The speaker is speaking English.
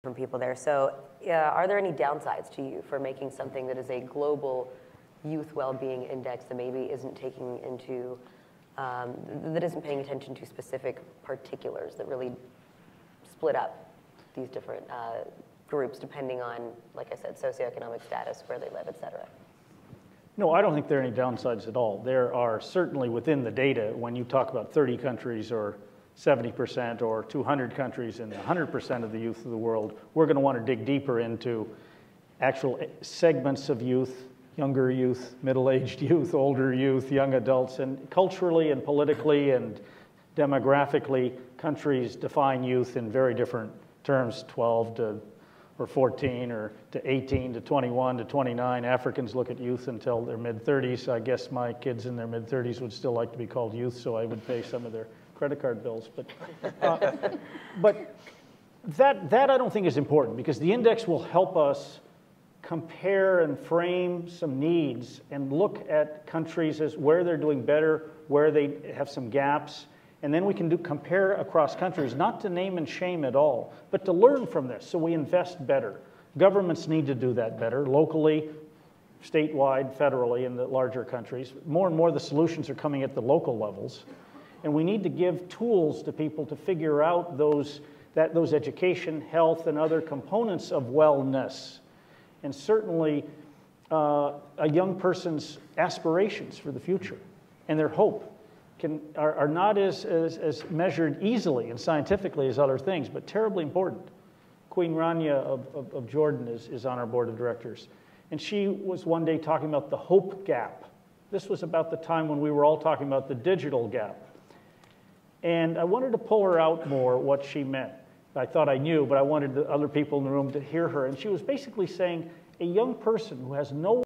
from people there. So are there any downsides to you for making something that is a global youth well-being index that maybe isn't taking into, that isn't paying attention to specific particulars that really split up these different groups depending on, like I said, socioeconomic status, where they live, et cetera? No, I don't think there are any downsides at all. There are certainly within the data, when you talk about 30 countries or 70% or 200 countries and 100% of the youth of the world, we're going to want to dig deeper into actual segments of youth, younger youth, middle-aged youth, older youth, young adults, and culturally and politically and demographically, countries define youth in very different terms, 12 to or 14 or to 18 to 21 to 29. Africans look at youth until their mid-30s. I guess my kids in their mid-30s would still like to be called youth, so I would pay some of their credit card bills. But that I don't think is important, because the index will help us compare and frame some needs and look at countries as where they're doing better, where they have some gaps, and then we can compare across countries, not to name and shame at all, but to learn from this so we invest better. Governments need to do that better, locally, statewide, federally, in the larger countries. More and more the solutions are coming at the local levels. And we need to give tools to people to figure out those education, health, and other components of wellness. And certainly a young person's aspirations for the future and their hope are not as measured easily and scientifically as other things, but terribly important. Queen Rania of Jordan is on our board of directors. And she was one day talking about the hope gap. This was about the time when we were all talking about the digital gap. And I wanted to pull her out more what she meant. I thought I knew, but I wanted the other people in the room to hear her. And she was basically saying a young person who has no